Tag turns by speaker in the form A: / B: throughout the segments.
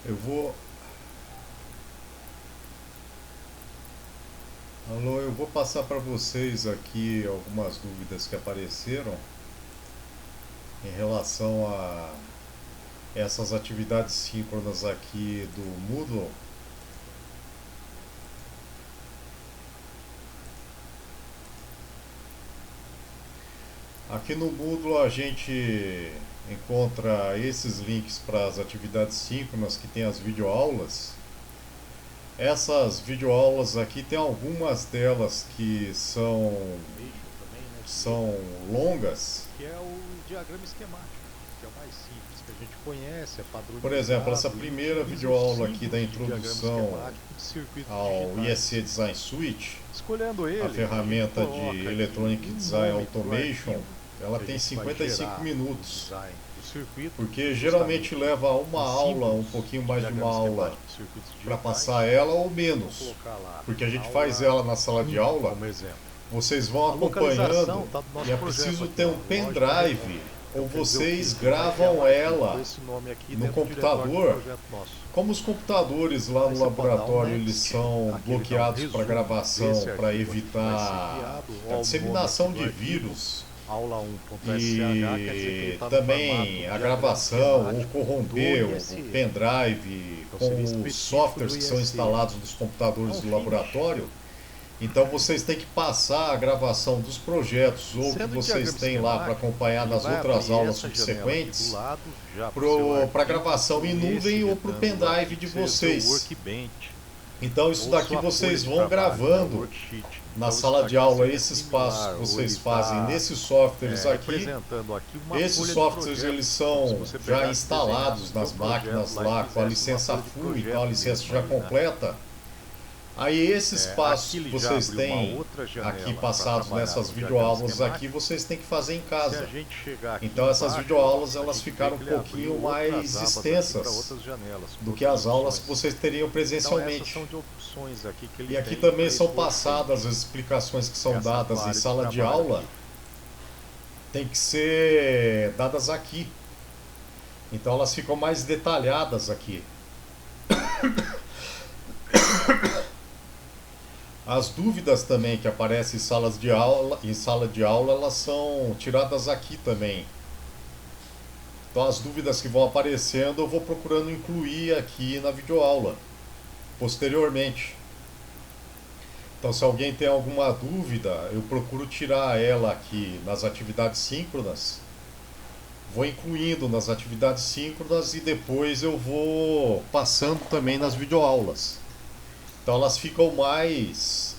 A: Eu vou. Alô, eu vou passar para vocês aqui algumas dúvidas que apareceram em relação a essas atividades síncronas aqui do Moodle. Aqui no Moodle a gente encontra esses links para as atividades síncronas que tem as videoaulas. Essas videoaulas aqui tem algumas delas que
B: Eixo também, né,
A: são longas.
B: que é o diagrama esquemático, que é o mais simples que a gente conhece, é
A: Por exemplo, essa
B: padronizado e
A: primeira
B: utiliza os
A: videoaula aqui da
B: símbolos de diagrama
A: introdução
B: esquemático de circuitos
A: ao ISC
B: digitais.
A: Design Suite,
B: Escolhendo
A: a
B: ele, a gente
A: ferramenta de
B: coloca aqui
A: Electronic
B: um
A: Design
B: nome para o
A: Automation,
B: arquivo
A: ela
B: que a
A: tem
B: gente vai
A: 55
B: gerar o
A: minutos,
B: design do circuito,
A: porque geralmente
B: justamente
A: leva uma
B: em
A: aula, um
B: símbolos
A: pouquinho
B: de
A: mais de uma
B: diagrama
A: aula
B: esquemático de circuitos
A: para
B: digitais.
A: passar ela ou
B: Vou
A: menos,
B: colocar lá
A: porque a gente faz
B: aula
A: ela na sala de
B: 1
A: aula,
B: como exemplo.
A: vocês vão
B: A localização
A: acompanhando
B: está do
A: e
B: nosso
A: é
B: projeto
A: preciso
B: aqui,
A: ter
B: ó,
A: um
B: Lógica
A: pendrive
B: Remoto.
A: ou
B: Então quer dizer o quê?
A: vocês
B: Que ele vai criar um
A: gravam
B: arquivo com
A: ela
B: esse nome aqui
A: no
B: dentro do diretório do
A: computador.
B: projeto nosso.
A: Como os computadores lá
B: Aí
A: no
B: você pode dar um
A: laboratório eles
B: next,
A: são
B: aqui ele dá um
A: bloqueados para
B: resumo
A: gravação,
B: desse
A: para
B: arquivo aqui que vai ser
A: evitar
B: enviado,
A: a
B: ó, o nome aqui
A: disseminação
B: do
A: de
B: arquivo,
A: vírus
B: aula1.sh, quer dizer que ele
A: e
B: está no formato
A: também a
B: diagrama
A: gravação ou
B: esquemático do
A: corromper o
B: ISE.
A: pendrive
B: Então seria
A: com os
B: específico do
A: softwares que são
B: ISE.
A: instalados nos computadores
B: Então
A: do
B: finish.
A: laboratório. Então vocês têm que passar a gravação dos projetos ou que
B: Sendo em
A: vocês
B: diagrama
A: têm lá para
B: esquemático,
A: acompanhar
B: ele
A: nas
B: vai
A: outras
B: abrir
A: aulas
B: essa janela aqui do
A: subsequentes
B: lado, já para o seu
A: para
B: arquivo,
A: gravação em
B: e
A: nuvem
B: esse
A: ou para o
B: retângulo
A: pendrive
B: aqui
A: de
B: que seria o seu
A: vocês.
B: workbench,
A: Então isso
B: ou
A: daqui
B: sua folha
A: vocês
B: de
A: vão
B: trabalho, né, o
A: gravando
B: worksheet.
A: na
B: Então isso
A: sala de
B: daqui
A: aula,
B: seria
A: esses passos que
B: similar, ou ele
A: vocês fazem
B: está
A: nesses softwares aqui.
B: representando aqui uma
A: Esses
B: folha de
A: softwares
B: projeto,
A: eles
B: como se
A: são
B: você
A: já
B: pegasse e desenhasse
A: instalados
B: o
A: nas
B: seu
A: máquinas
B: projeto lá
A: lá
B: e
A: com a
B: fizesse uma
A: licença
B: folha de
A: full, então a
B: projeto
A: licença
B: mesmo
A: já
B: ali, né?
A: completa. Aí esses passos
B: Aqui
A: que
B: ele já
A: vocês
B: abriu uma
A: têm
B: outra janela
A: aqui
B: para
A: passados
B: trabalhar
A: nessas
B: no diagrama
A: videoaulas aqui,
B: esquemático.
A: vocês têm que fazer em
B: Se
A: casa.
B: a gente chegar aqui
A: Então essas
B: embaixo,
A: videoaulas
B: a
A: elas
B: gente vê
A: ficaram
B: que
A: um
B: ele abriu
A: pouquinho
B: outras
A: mais
B: abas aqui para
A: extensas
B: outras janelas,
A: do que
B: outras
A: as aulas que
B: opções.
A: vocês teriam
B: Então essas
A: presencialmente.
B: são de opções aqui que ele
A: E aqui
B: tem
A: também
B: para
A: são
B: esse
A: passadas
B: workbench.
A: as explicações que são
B: Essa
A: dadas em
B: área de
A: sala de
B: trabalho
A: aula,
B: aqui.
A: tem que ser dadas aqui. Então elas ficam mais detalhadas aqui. As dúvidas também que aparecem em sala de aula, elas são tiradas aqui também. Então as dúvidas que vão aparecendo eu vou procurando incluir aqui na videoaula posteriormente. Então se alguém tem alguma dúvida, eu procuro tirar ela aqui nas atividades síncronas, vou incluindo nas atividades síncronas e depois eu vou passando também nas videoaulas. Então elas ficam mais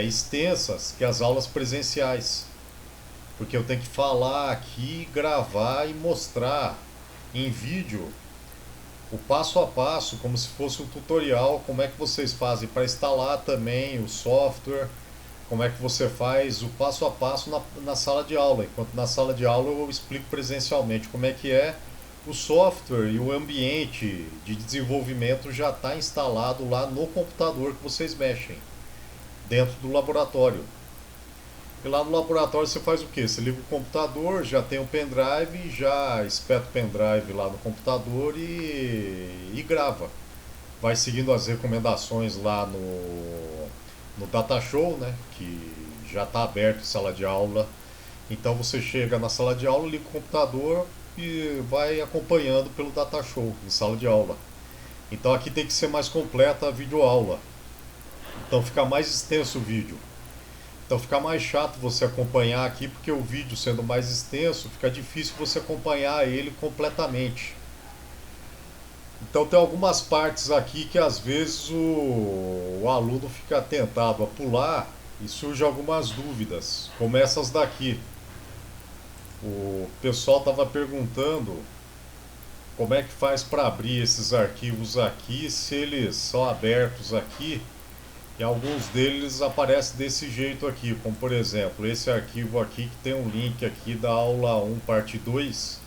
A: extensas que as aulas presenciais, porque eu tenho que falar aqui, gravar e mostrar em vídeo o passo a passo, como se fosse um tutorial, como é que vocês fazem para instalar também o software, como é que você faz o passo a passo na sala de aula, enquanto na sala de aula eu explico presencialmente como é que é o software e o ambiente de desenvolvimento já está instalado lá no computador que vocês mexem, dentro do laboratório. E lá no laboratório você faz o que? Você liga o computador, já tem um pendrive, já espeta o pendrive lá no computador e grava. Vai seguindo as recomendações lá no Datashow, né? Que já está aberto em sala de aula. Então você chega na sala de aula, liga o computador e vai acompanhando pelo Datashow em sala de aula. Então aqui tem que ser mais completa a videoaula. Então fica mais extenso o vídeo. Então fica mais chato você acompanhar aqui, porque o vídeo sendo mais extenso, fica difícil você acompanhar ele completamente. Então tem algumas partes aqui que às vezes o aluno fica tentado a pular e surgem algumas dúvidas, como essas daqui. O pessoal estava perguntando como é que faz para abrir esses arquivos aqui, se eles são abertos aqui. E alguns deles aparecem desse jeito aqui, como por exemplo, esse arquivo aqui que tem um link aqui da aula 1 parte 2,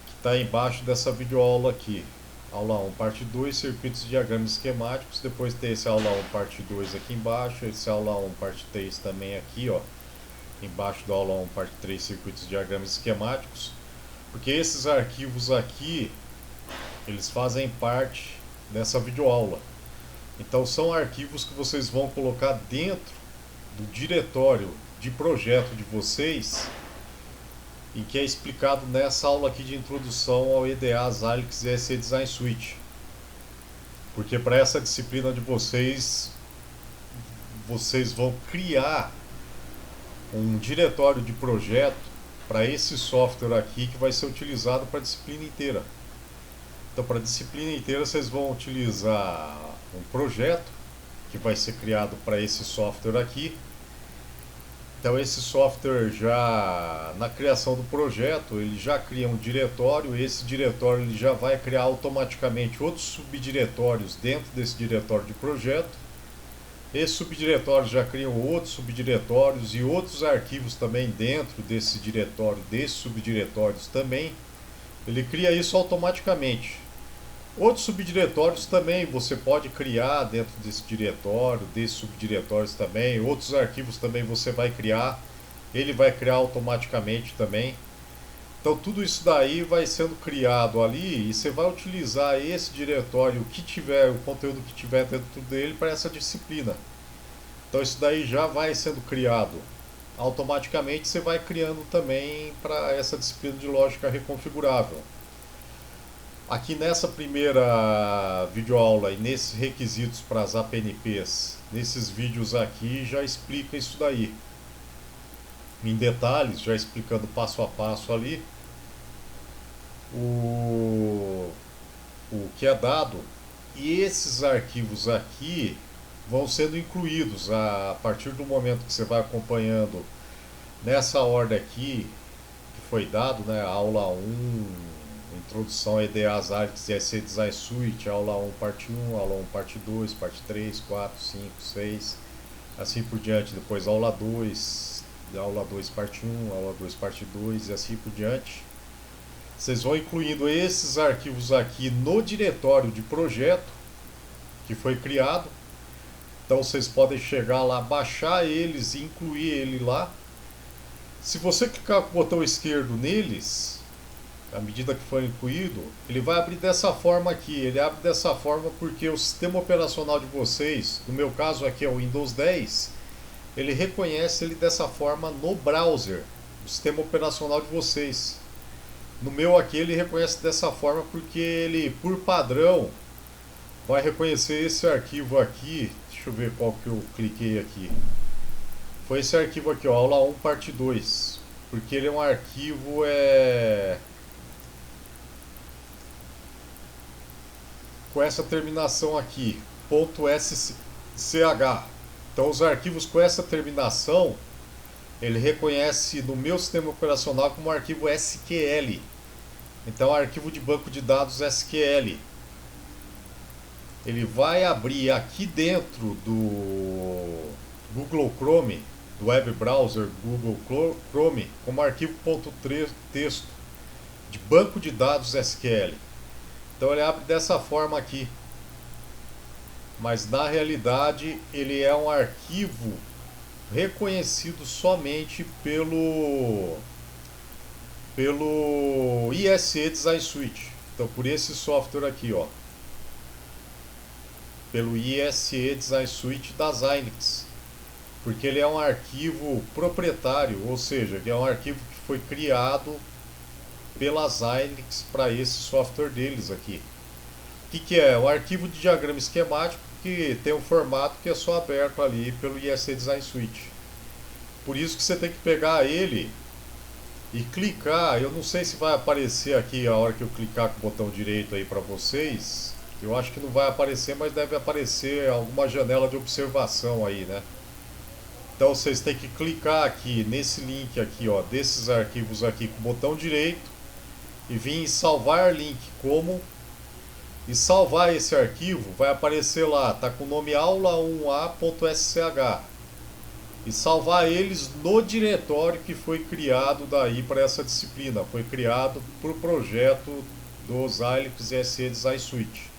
A: que está embaixo dessa videoaula aqui. Aula 1 parte 2, circuitos e diagramas esquemáticos, depois tem esse aula 1 parte 2 aqui embaixo, esse aula 1 parte 3 também aqui, ó, embaixo do aula 1 parte 3, circuitos e diagramas esquemáticos, porque esses arquivos aqui Eles fazem parte dessa videoaula. Então são arquivos que vocês vão colocar dentro do diretório de projeto de vocês, em que é explicado nessa aula aqui de introdução ao EDA, Xilinx e SE Design Suite. Porque para essa disciplina de vocês, vocês vão criar um diretório de projeto para esse software aqui que vai ser utilizado para a disciplina inteira. Então, para a disciplina inteira, vocês vão utilizar um projeto que vai ser criado para esse software aqui. Então, esse software já, na criação do projeto, ele já cria um diretório. Esse diretório ele já vai criar automaticamente outros subdiretórios dentro desse diretório de projeto. Esses subdiretórios já criam outros subdiretórios e outros arquivos também dentro desse diretório, desses subdiretórios também. Ele cria isso automaticamente. Outros subdiretórios também você pode criar dentro desse diretório, desses subdiretórios também. Outros arquivos também você vai criar. Ele vai criar automaticamente também. Então tudo isso daí vai sendo criado ali e você vai utilizar esse diretório que tiver, o conteúdo que tiver dentro dele para essa disciplina. Então isso daí já vai sendo criado. Automaticamente você vai criando também para essa disciplina de lógica reconfigurável. Aqui nessa primeira videoaula e nesses requisitos para as APNPs, nesses vídeos aqui já explica isso daí. Em detalhes, já explicando passo a passo ali o que é dado. E esses arquivos aqui vão sendo incluídos a partir do momento que você vai acompanhando nessa ordem aqui que foi dado, né? Aula 1, Introdução a EDA, Xilinx e SE Design Suite, aula 1, parte 1, aula 1, parte 2, parte 3, 4, 5, 6, assim por diante. Depois aula 2, parte 1, aula 2, parte 2 e assim por diante. Vocês vão incluindo esses arquivos aqui no diretório de projeto que foi criado. Então vocês podem chegar lá, baixar eles e incluir ele lá. Se você clicar com o botão esquerdo neles, à medida que for incluído, ele vai abrir dessa forma aqui. Ele abre dessa forma porque o sistema operacional de vocês, no meu caso aqui é o Windows 10, ele reconhece ele dessa forma no browser, o sistema operacional de vocês. No meu aqui ele reconhece dessa forma porque ele, por padrão, vai reconhecer esse arquivo aqui. Deixa eu ver qual que eu cliquei aqui. Foi esse arquivo aqui, ó, aula 1, parte 2. Porque ele é um arquivo com essa terminação aqui, .ssh. Então os arquivos com essa terminação, ele reconhece no meu sistema operacional como arquivo SQL. Então arquivo de banco de dados SQL. Ele vai abrir aqui dentro do Google Chrome, do web browser Google Chrome, como arquivo .texto de banco de dados SQL. Então ele abre dessa forma aqui. Mas na realidade ele é um arquivo reconhecido somente pelo ISE Design Suite. Então por esse software aqui, ó. Pelo ISE Design Suite da Xilinx. Porque ele é um arquivo proprietário, ou seja, ele é um arquivo que foi criado pela Xilinx para esse software deles aqui. O que é? Um arquivo de diagrama esquemático que tem um formato que é só aberto ali pelo ISE Design Suite. Por isso que você tem que pegar ele e clicar. Eu não sei se vai aparecer aqui a hora que eu clicar com o botão direito aí para vocês. Eu acho que não vai aparecer, mas deve aparecer alguma janela de observação aí, né? Então vocês têm que clicar aqui nesse link aqui, ó, desses arquivos aqui com o botão direito e vir em salvar link como, e salvar esse arquivo. Vai aparecer lá, tá com o nome aula1a.sh, e salvar eles no diretório que foi criado daí para essa disciplina. Foi criado por projeto do Xilinx e SE Design Suite.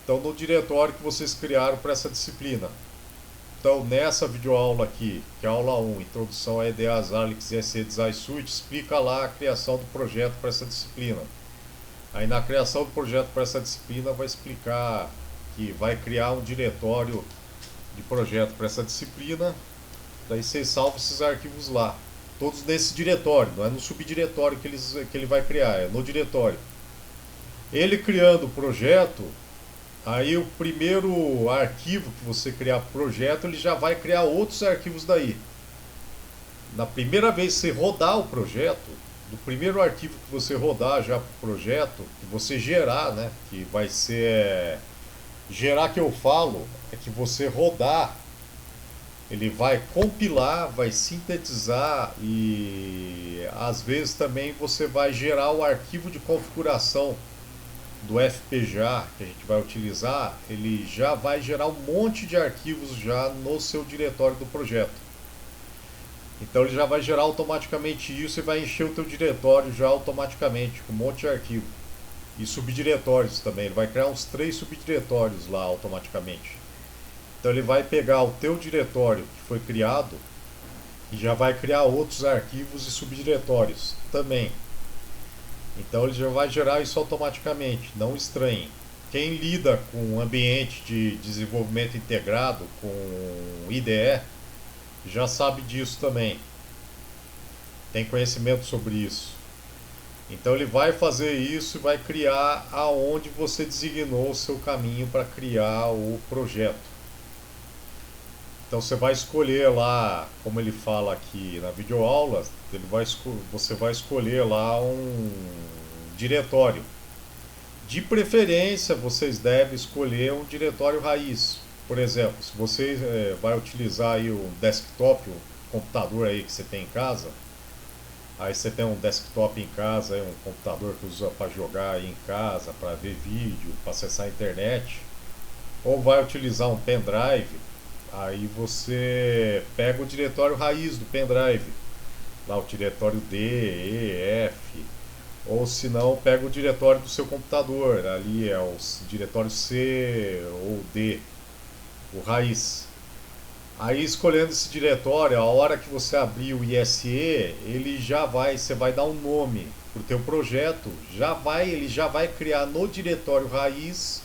A: Então no diretório que vocês criaram para essa disciplina. Então nessa videoaula aqui, que é a aula 1, Introdução a EDA, Xilinx e SE Design Suite, explica lá a criação do projeto para essa disciplina. Aí na criação do projeto para essa disciplina vai explicar que vai criar um diretório de projeto para essa disciplina. Daí você salva esses arquivos lá. Todos nesse diretório, não é no subdiretório que ele vai criar, é no diretório. Ele criando o projeto, aí o primeiro arquivo que você criar projeto, ele já vai criar outros arquivos daí. Na primeira vez que você rodar o projeto, do primeiro arquivo que você rodar já para o projeto, que você gerar, né? Que vai ser. Gerar que eu falo é que você rodar, ele vai compilar, vai sintetizar e às vezes também você vai gerar o arquivo de configuração do FPGA que a gente vai utilizar, ele já vai gerar um monte de arquivos já no seu diretório do projeto. Então ele já vai gerar automaticamente isso e vai encher o teu diretório já automaticamente com um monte de arquivo. E subdiretórios também, ele vai criar uns 3 subdiretórios lá automaticamente. Então ele vai pegar o teu diretório que foi criado e já vai criar outros arquivos e subdiretórios também. Então ele já vai gerar isso automaticamente, não estranhe. Quem lida com um ambiente de desenvolvimento integrado, com IDE, já sabe disso também. Tem conhecimento sobre isso. Então ele vai fazer isso e vai criar aonde você designou o seu caminho para criar o projeto. Então você vai escolher lá, como ele fala aqui na videoaula, você vai escolher lá um diretório. De preferência, vocês devem escolher um diretório raiz. Por exemplo, se você vai utilizar aí o desktop, o computador aí que você tem em casa, aí você tem um desktop em casa, aí um computador que usa para jogar aí em casa, para ver vídeo, para acessar a internet, ou vai utilizar um pendrive. Aí você pega o diretório raiz do pendrive, lá o diretório D, E, F, ou se não, pega o diretório do seu computador, ali é o diretório C ou D, o raiz. Aí escolhendo esse diretório, a hora que você abrir o ISE, você vai dar um nome para o teu projeto, ele já vai criar no diretório raiz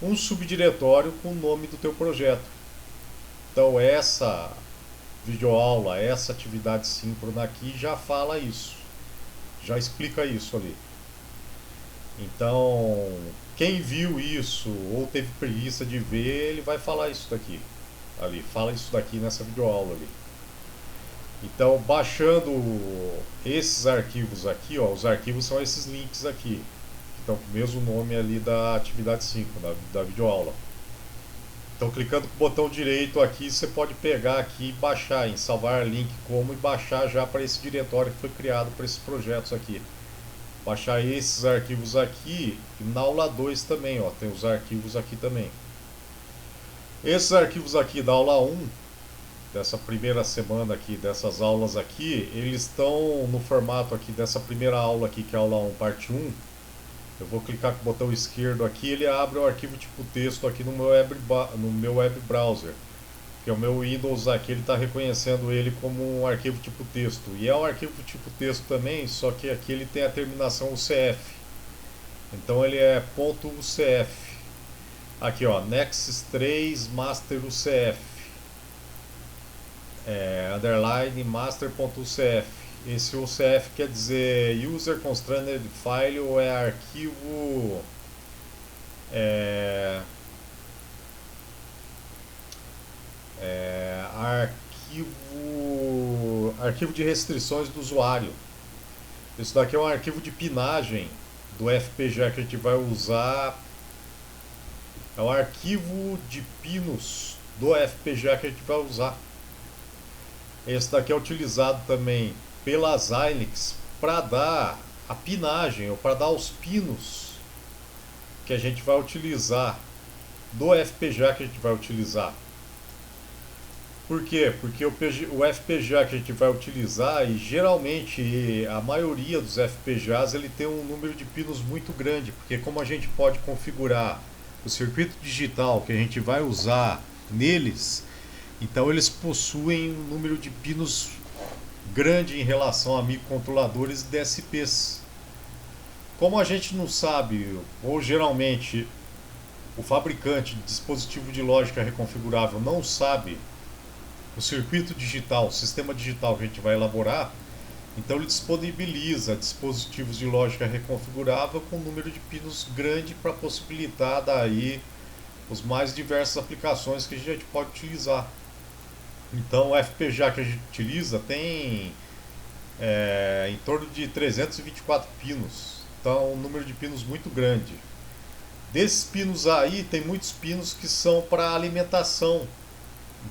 A: um subdiretório com o nome do teu projeto. Então essa videoaula, essa atividade síncrona aqui já fala isso, já explica isso ali. Então quem viu isso ou teve preguiça de ver, ele vai falar isso daqui, ali, fala isso daqui nessa videoaula ali. Então baixando esses arquivos aqui, ó, os arquivos são esses links aqui, que estão com o mesmo nome ali da atividade síncrona, da videoaula. Então clicando com o botão direito aqui, você pode pegar aqui e baixar, em salvar link como, e baixar já para esse diretório que foi criado para esses projetos aqui. Baixar esses arquivos aqui, e na aula 2 também, ó, tem os arquivos aqui também. Esses arquivos aqui da aula 1, dessa primeira semana aqui, dessas aulas aqui, eles estão no formato aqui dessa primeira aula aqui, que é a aula 1, parte 1. Eu vou clicar com o botão esquerdo aqui, ele abre o arquivo tipo texto aqui no meu web browser. Que é o meu Windows aqui, ele está reconhecendo ele como um arquivo tipo texto. E é um arquivo tipo texto também, só que aqui ele tem a terminação UCF. Então ele é .ucf. Aqui ó, Nexus 3 Master UCF. Underline master.ucf. Esse UCF quer dizer User Constrained File, ou é arquivo arquivo de restrições do usuário. Isso daqui é um arquivo de pinagem do FPGA que a gente vai usar. É um arquivo de pinos do FPGA que a gente vai usar. Esse daqui é utilizado também pela Xilinx para dar a pinagem, ou para dar os pinos que a gente vai utilizar do FPGA que a gente vai utilizar. Por quê? Porque o FPGA que a gente vai utilizar, e geralmente a maioria dos FPGAs, ele tem um número de pinos muito grande, porque como a gente pode configurar o circuito digital que a gente vai usar neles, então eles possuem um número de pinos grande em relação a microcontroladores e DSPs. Como a gente não sabe, ou geralmente o fabricante de dispositivo de lógica reconfigurável não sabe o circuito digital, o sistema digital que a gente vai elaborar, então ele disponibiliza dispositivos de lógica reconfigurável com um número de pinos grande para possibilitar daí os mais diversas aplicações que a gente pode utilizar. Então o FPGA que a gente utiliza tem em torno de 324 pinos, então um número de pinos muito grande. Desses pinos aí, tem muitos pinos que são para alimentação.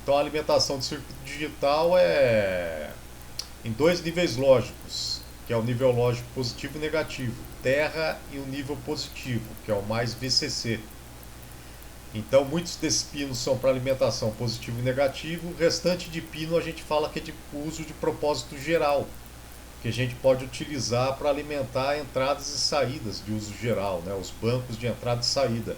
A: Então a alimentação do circuito digital é em dois níveis lógicos, que é o nível lógico positivo e negativo, terra e o nível positivo, que é o mais VCC. Então muitos desses pinos são para alimentação positivo e negativo, o restante de pino a gente fala que é de uso de propósito geral, que a gente pode utilizar para alimentar entradas e saídas de uso geral, né? Os bancos de entrada e saída.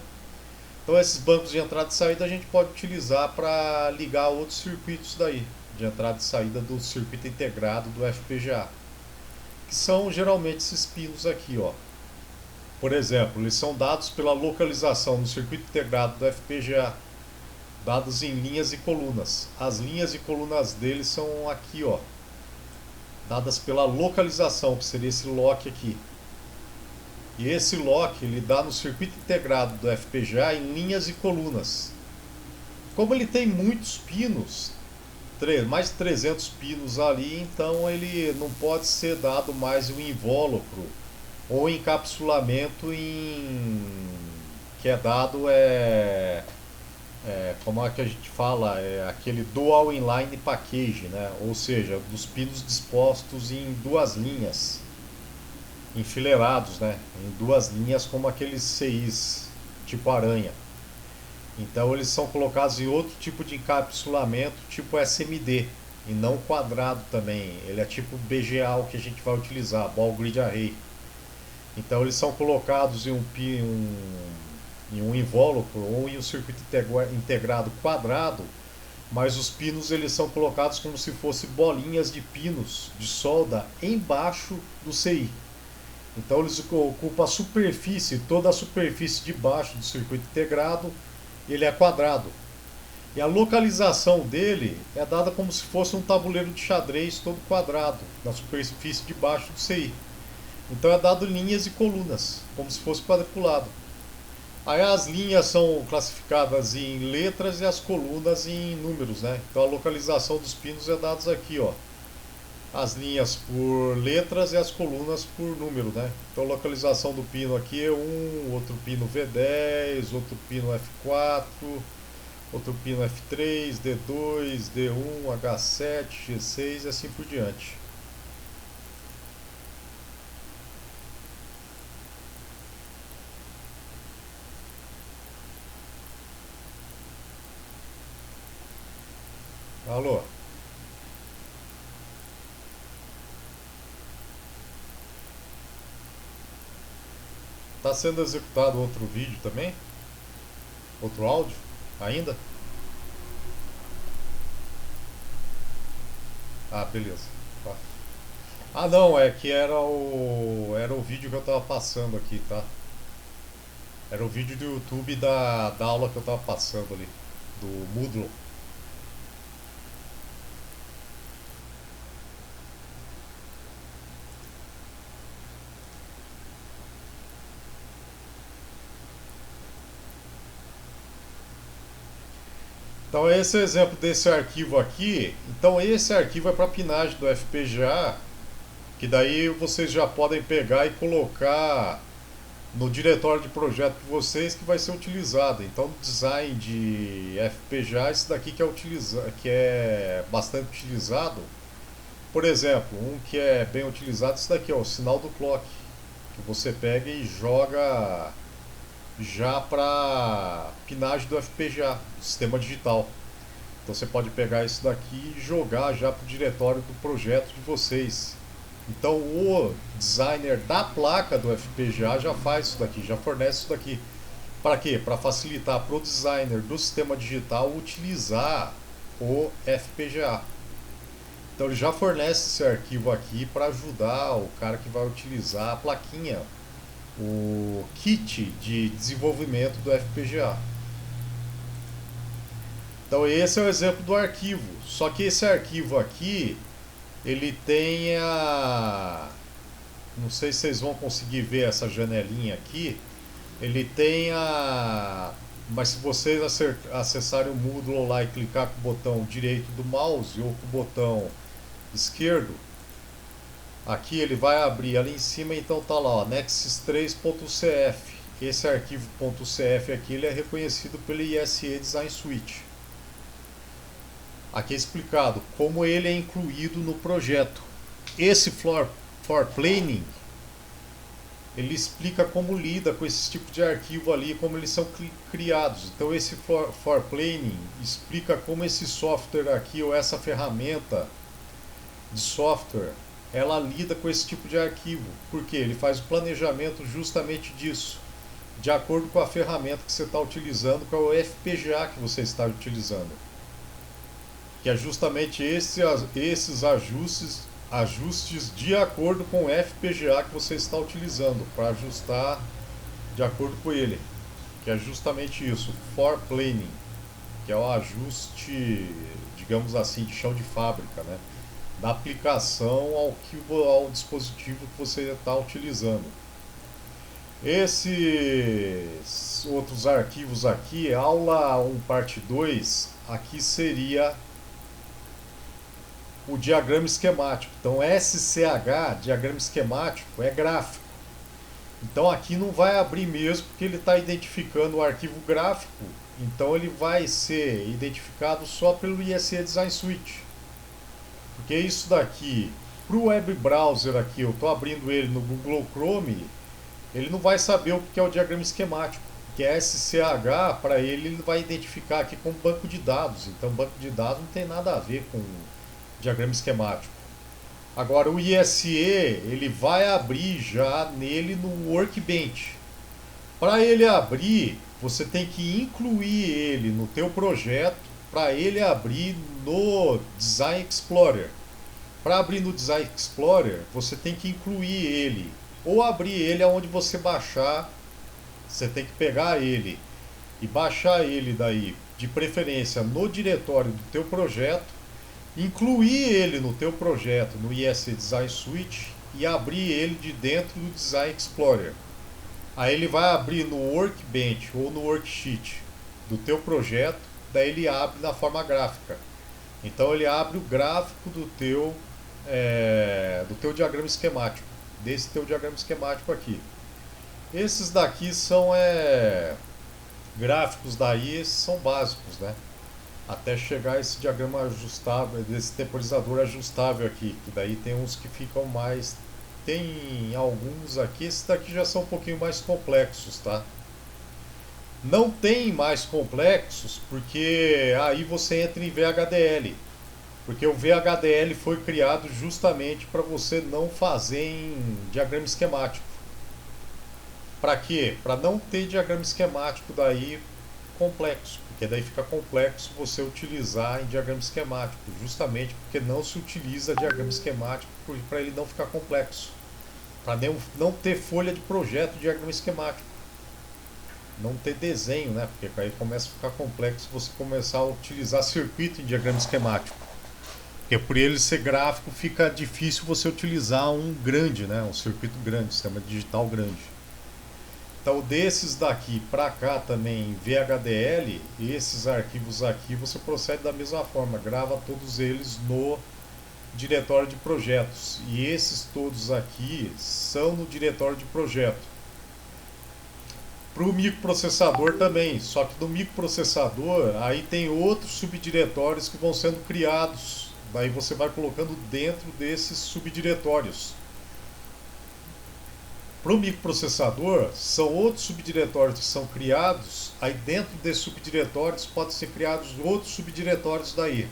A: Então esses bancos de entrada e saída a gente pode utilizar para ligar outros circuitos daí, de entrada e saída do circuito integrado do FPGA, que são geralmente esses pinos aqui, ó. Por exemplo, eles são dados pela localização no circuito integrado do FPGA, dados em linhas e colunas. As linhas e colunas deles são aqui, ó, dadas pela localização, que seria esse lock aqui. E esse lock ele dá no circuito integrado do FPGA em linhas e colunas. Como ele tem muitos pinos, mais de 300 pinos ali, então ele não pode ser dado mais um invólucro ou encapsulamento que é dado como é que a gente fala, aquele dual inline package, né? Ou seja, dos pinos dispostos em duas linhas, enfileirados, né? Em duas linhas como aqueles CIs tipo aranha. Então eles são colocados em outro tipo de encapsulamento, tipo SMD, e não quadrado também. Ele é tipo BGA, o que a gente vai utilizar, Ball Grid Array. Então eles são colocados em um invólucro ou em um circuito integrado quadrado, mas os pinos eles são colocados como se fossem bolinhas de pinos de solda embaixo do CI. Então eles ocupam a superfície, toda a superfície de baixo do circuito integrado, ele é quadrado. E a localização dele é dada como se fosse um tabuleiro de xadrez todo quadrado, na superfície de baixo do CI. Então é dado linhas e colunas, como se fosse quadriculado. Aí as linhas são classificadas em letras e as colunas em números, né? Então a localização dos pinos é dados aqui, ó. As linhas por letras e as colunas por número, né? Então a localização do pino aqui é 1, outro pino V10, outro pino F4, outro pino F3, D2, D1, H7, G6 e assim por diante. Alô? Está sendo executado outro vídeo também? Outro áudio? Ainda? Ah, beleza. Tá. Ah, não, é que era o vídeo que eu tava passando aqui, tá? Era o vídeo do YouTube da aula que eu tava passando ali, do Moodle. Então esse é o exemplo desse arquivo aqui. Então esse arquivo é para pinagem do FPGA, que daí vocês já podem pegar e colocar no diretório de projeto de vocês que vai ser utilizado. Então no design de FPGA, esse daqui que é bastante utilizado. Por exemplo, um que é bem utilizado, esse daqui, ó, o sinal do clock, que você pega e joga já para pinagem do FPGA, do sistema digital. Então você pode pegar isso daqui e jogar já para o diretório do projeto de vocês. Então o designer da placa do FPGA já faz isso daqui, já fornece isso daqui. Para quê? Para facilitar para o designer do sistema digital utilizar o FPGA. Então ele já fornece esse arquivo aqui para ajudar o cara que vai utilizar a plaquinha o kit de desenvolvimento do FPGA. Então esse é o exemplo do arquivo, só que esse arquivo aqui, ele tem não sei se vocês vão conseguir ver essa janelinha aqui, ele tem mas se vocês acessarem o Moodle lá e clicar com o botão direito do mouse ou com o botão esquerdo, aqui ele vai abrir ali em cima, então tá lá, ó, nexus3.cf. Esse arquivo .cf aqui ele é reconhecido pelo ISE Design Suite. Aqui é explicado como ele é incluído no projeto. Esse floor planning, ele explica como lida com esse tipo de arquivo ali, como eles são criados. Então esse floor planning explica como esse software aqui, ou essa ferramenta de software, ela lida com esse tipo de arquivo. Porque ele faz o planejamento justamente disso, de acordo com a ferramenta que você está utilizando, com o FPGA que você está utilizando. Que é justamente esses ajustes de acordo com o FPGA que você está utilizando, para ajustar de acordo com ele. Que é justamente isso, for planning, que é o ajuste, digamos assim, de chão de fábrica, né? Da aplicação ao dispositivo que você está utilizando. Esses outros arquivos aqui, aula 1 parte 2, aqui seria o diagrama esquemático. Então SCH, diagrama esquemático, é gráfico. Então aqui não vai abrir mesmo, porque ele está identificando o arquivo gráfico. Então ele vai ser identificado só pelo ISE Design Suite. Porque isso daqui, para o web browser aqui, eu estou abrindo ele no Google Chrome, ele não vai saber o que é o diagrama esquemático. Que é SCH, para ele vai identificar aqui como banco de dados. Então banco de dados não tem nada a ver com diagrama esquemático. Agora o ISE, ele vai abrir já nele no Workbench. Para ele abrir, você tem que incluir ele no teu projeto, para ele abrir no Design Explorer. Para abrir no Design Explorer, você tem que incluir ele, ou abrir ele aonde você baixar. Você tem que pegar ele e baixar ele daí, de preferência no diretório do teu projeto, incluir ele no teu projeto no ISE Design Suite e abrir ele de dentro do Design Explorer. Aí ele vai abrir no Workbench ou no Worksheet do teu projeto, daí ele abre na forma gráfica. Então ele abre o gráfico do teu diagrama esquemático, desse teu diagrama esquemático aqui. Esses daqui são gráficos daí, esses são básicos, né? Até chegar esse diagrama ajustável, desse temporizador ajustável aqui, que daí tem uns que ficam mais, tem alguns aqui, esses daqui já são um pouquinho mais complexos, tá? Não tem mais complexos, porque aí você entra em VHDL, porque o VHDL foi criado justamente para você não fazer em diagrama esquemático. Para quê? Para não ter diagrama esquemático daí complexo, porque daí fica complexo você utilizar em diagrama esquemático, justamente porque não se utiliza diagrama esquemático para ele não ficar complexo, para não ter folha de projeto de diagrama esquemático, não ter desenho, né? Porque aí começa a ficar complexo você começar a utilizar circuito em diagrama esquemático, porque por ele ser gráfico fica difícil você utilizar um grande, né? Um circuito grande, sistema digital grande. Então desses daqui para cá também em VHDL, esses arquivos aqui você procede da mesma forma, grava todos eles no diretório de projetos. E esses todos aqui são no diretório de projeto. Para o microprocessador também, só que no microprocessador aí tem outros subdiretórios que vão sendo criados. Daí você vai colocando dentro desses subdiretórios. Para o microprocessador, são outros subdiretórios que são criados, aí dentro desses subdiretórios podem ser criados outros subdiretórios daí.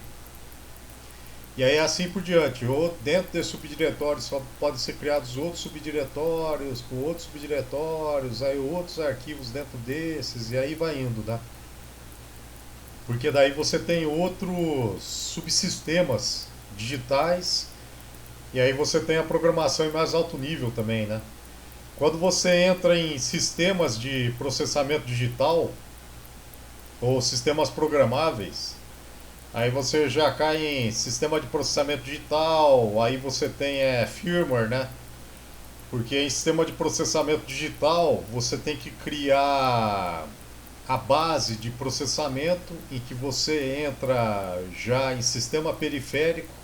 A: E aí assim por diante, dentro desses subdiretórios podem ser criados outros subdiretórios, com outros subdiretórios, aí outros arquivos dentro desses, e aí vai indo, né? Porque daí você tem outros subsistemas digitais, e aí você tem a programação em mais alto nível também, né? Quando você entra em sistemas de processamento digital ou sistemas programáveis, aí você já cai em sistema de processamento digital, aí você tem firmware, né? Porque em sistema de processamento digital você tem que criar a base de processamento em que você entra já em sistema periférico.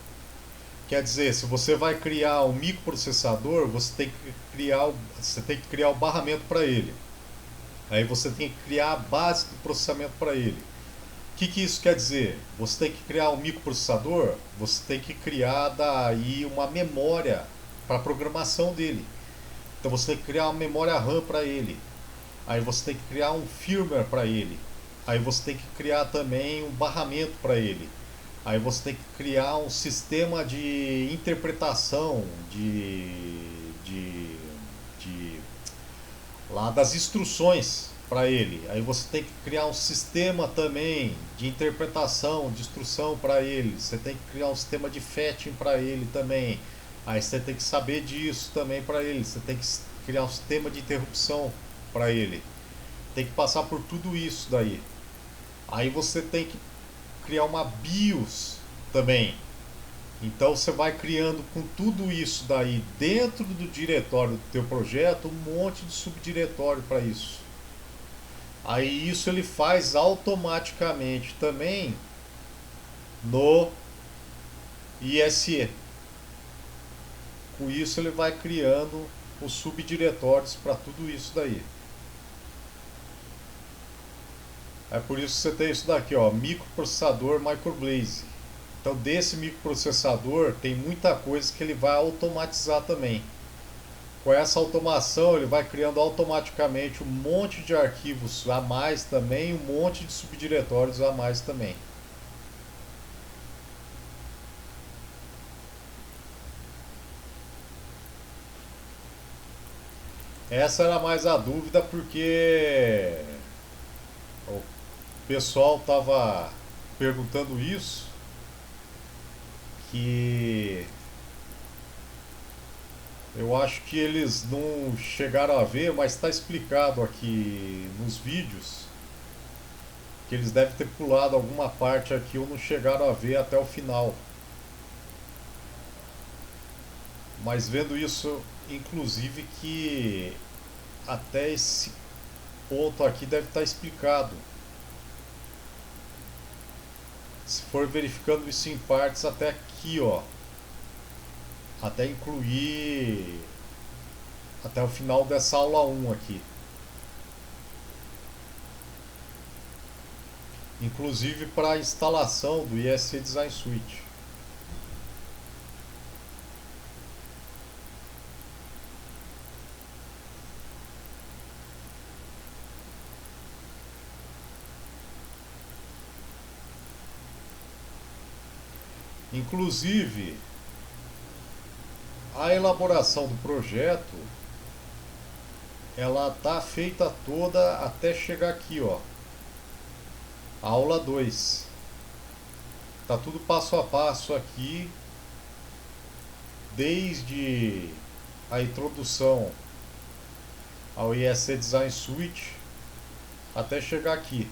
A: Quer dizer, se você vai criar um microprocessador, você tem que criar o barramento para ele. Aí você tem que criar a base do processamento para ele. O que isso quer dizer? Você tem que criar um microprocessador, você tem que criar daí uma memória para a programação dele. Então você tem que criar uma memória RAM para ele. Aí você tem que criar um firmware para ele. Aí você tem que criar também um barramento para ele. Aí você tem que criar um sistema de interpretação de lá das instruções para ele. Aí você tem que criar um sistema também de interpretação, de instrução para ele. Você tem que criar um sistema de fetching para ele também. Aí você tem que saber disso também para ele. Você tem que criar um sistema de interrupção para ele. Tem que passar por tudo isso daí. Aí você tem que criar uma BIOS também. Então você vai criando com tudo isso daí dentro do diretório do teu projeto um monte de subdiretório para isso. Aí isso ele faz automaticamente também no ISE. Com isso ele vai criando os subdiretórios para tudo isso daí. É por isso que você tem isso daqui, ó, microprocessador Microblaze. Então desse microprocessador tem muita coisa que ele vai automatizar também. Com essa automação ele vai criando automaticamente um monte de arquivos a mais também, um monte de subdiretórios a mais também. Essa era mais a dúvida porque o pessoal estava perguntando isso, que eu acho que eles não chegaram a ver, mas está explicado aqui nos vídeos que eles devem ter pulado alguma parte aqui ou não chegaram a ver até o final. Mas vendo isso, inclusive, que até esse ponto aqui deve estar explicado. Se for verificando isso em partes até aqui, ó, até incluir até o final dessa aula 1 aqui. Inclusive para a instalação do ISE Design Suite. Inclusive, a elaboração do projeto, ela tá feita toda até chegar aqui, ó. Aula 2. Tá tudo passo a passo aqui, desde a introdução ao ISE Design Suite até chegar aqui.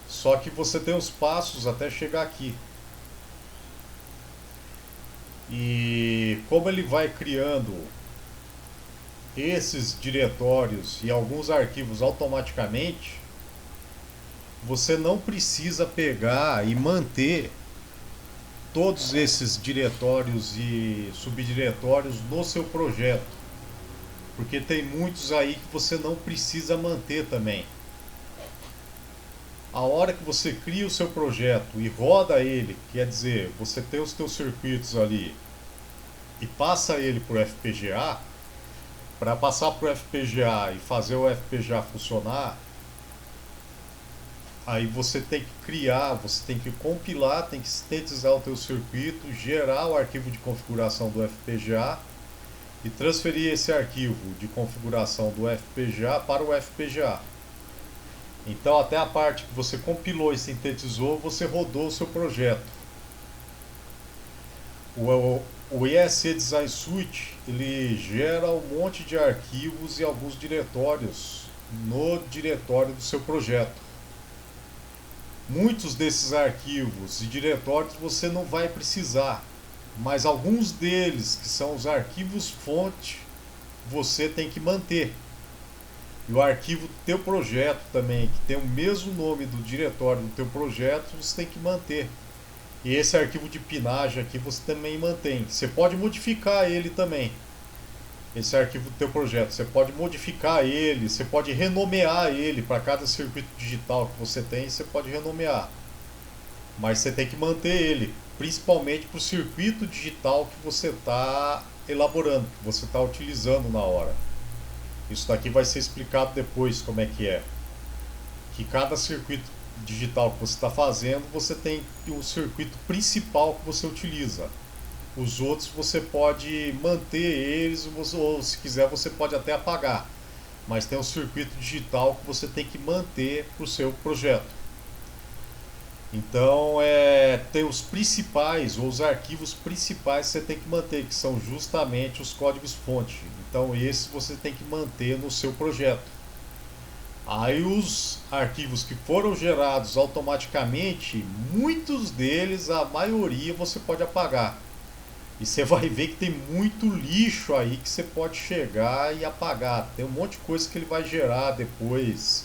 A: Só que você tem os passos até chegar aqui. E como ele vai criando esses diretórios e alguns arquivos automaticamente, você não precisa pegar e manter todos esses diretórios e subdiretórios no seu projeto, porque tem muitos aí que você não precisa manter também. A hora que você cria o seu projeto e roda ele, quer dizer, você tem os teus circuitos ali e passa ele para o FPGA, para passar para o FPGA e fazer o FPGA funcionar, aí você tem que criar, você tem que compilar, tem que sintetizar o teu circuito, gerar o arquivo de configuração do FPGA e transferir esse arquivo de configuração do FPGA para o FPGA. Então até a parte que você compilou e sintetizou, você rodou o seu projeto. O ESC Design Suite ele gera um monte de arquivos e alguns diretórios no diretório do seu projeto. Muitos desses arquivos e diretórios você não vai precisar, mas alguns deles, que são os arquivos fonte, você tem que manter. E o arquivo do teu projeto também, que tem o mesmo nome do diretório do teu projeto, você tem que manter. E esse arquivo de pinagem aqui você também mantém. Você pode modificar ele também. Esse arquivo do teu projeto, você pode modificar ele, você pode renomear ele para cada circuito digital que você tem, você pode renomear. Mas você tem que manter ele, principalmente para o circuito digital que você está elaborando, que você está utilizando na hora. Isso daqui vai ser explicado depois como é que é. Que cada circuito digital que você está fazendo, você tem um circuito principal que você utiliza. Os outros você pode manter eles, ou se quiser você pode até apagar. Mas tem um circuito digital que você tem que manter para o seu projeto. Então tem os principais, ou os arquivos principais que você tem que manter, que são justamente os códigos-fonte. Então esses você tem que manter no seu projeto. Aí os arquivos que foram gerados automaticamente, muitos deles, a maioria você pode apagar. E você vai ver que tem muito lixo aí que você pode chegar e apagar. Tem um monte de coisa que ele vai gerar depois.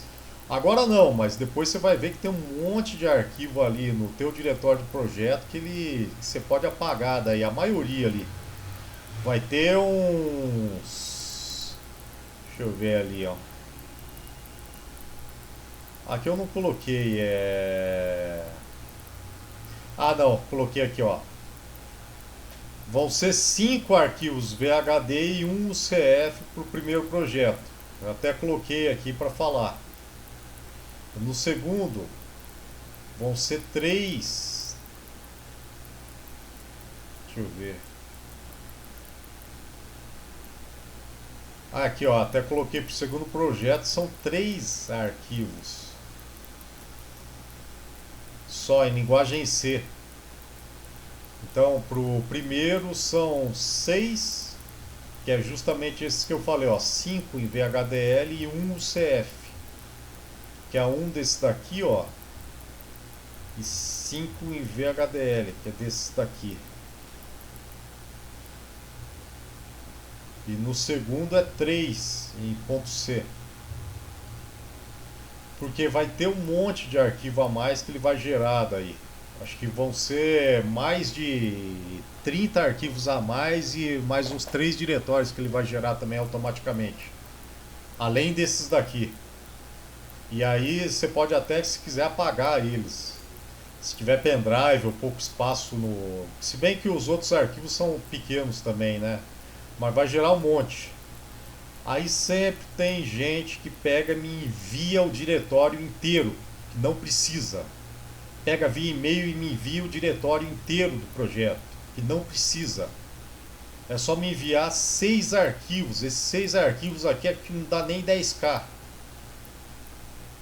A: Agora não, mas depois você vai ver que tem um monte de arquivo ali no teu diretório de projeto que você pode apagar daí, a maioria ali. Vai ter uns... Deixa eu ver ali, ó. Aqui eu não coloquei, Ah não, coloquei aqui, ó. Vão ser 5 arquivos VHD e um UCF para o primeiro projeto. Eu até coloquei aqui para falar. No segundo, vão ser 3. Deixa eu ver. Aqui, ó, até coloquei para o segundo projeto, são 3 arquivos. Só em linguagem C. Então, para o primeiro são 6, que é justamente esses que eu falei, ó, 5 em VHDL e um UCF, que é um desses daqui, ó, e 5 em VHDL, que é desses daqui. E no segundo é 3 em ponto .c. Porque vai ter um monte de arquivo a mais que ele vai gerar daí. Acho que vão ser mais de 30 arquivos a mais e mais uns 3 diretórios que ele vai gerar também automaticamente. Além desses daqui. E aí você pode até, se quiser, apagar eles. Se tiver pendrive ou pouco espaço no... Se bem que os outros arquivos são pequenos também, né? Mas vai gerar um monte. Aí sempre tem gente que pega e me envia o diretório inteiro, que não precisa. Pega via e-mail e me envia o diretório inteiro do projeto, que não precisa. É só me enviar 6 arquivos. Esses 6 arquivos aqui é que não dá nem 10K.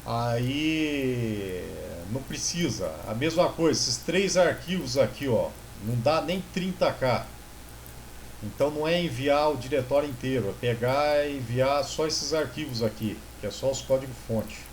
A: Aí não precisa. A mesma coisa, esses 3 arquivos aqui, ó, não dá nem 30K. Então não é enviar o diretório inteiro, é pegar e enviar só esses arquivos aqui, que é só os códigos-fonte.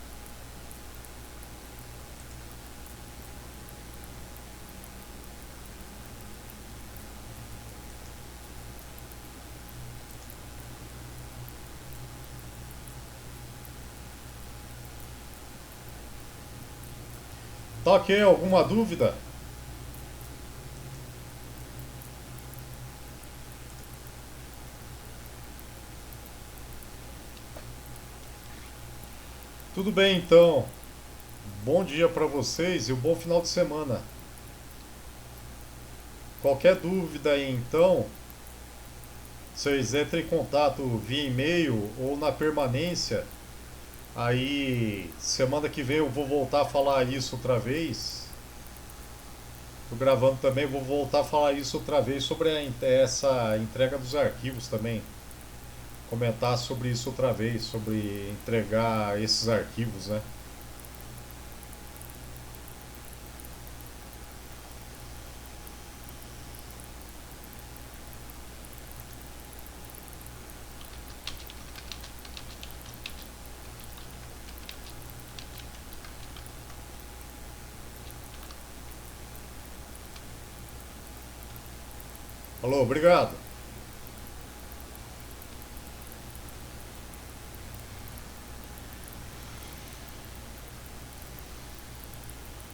A: Tá ok? Alguma dúvida? Tudo bem então. Bom dia para vocês e um bom final de semana. Qualquer dúvida aí então, vocês entrem em contato via e-mail ou na permanência. Aí semana que vem eu vou voltar a falar isso outra vez. Tô gravando também, vou voltar a falar isso outra vez sobre essa entrega dos arquivos também. Comentar sobre isso outra vez, sobre entregar esses arquivos, né? Falou, obrigado.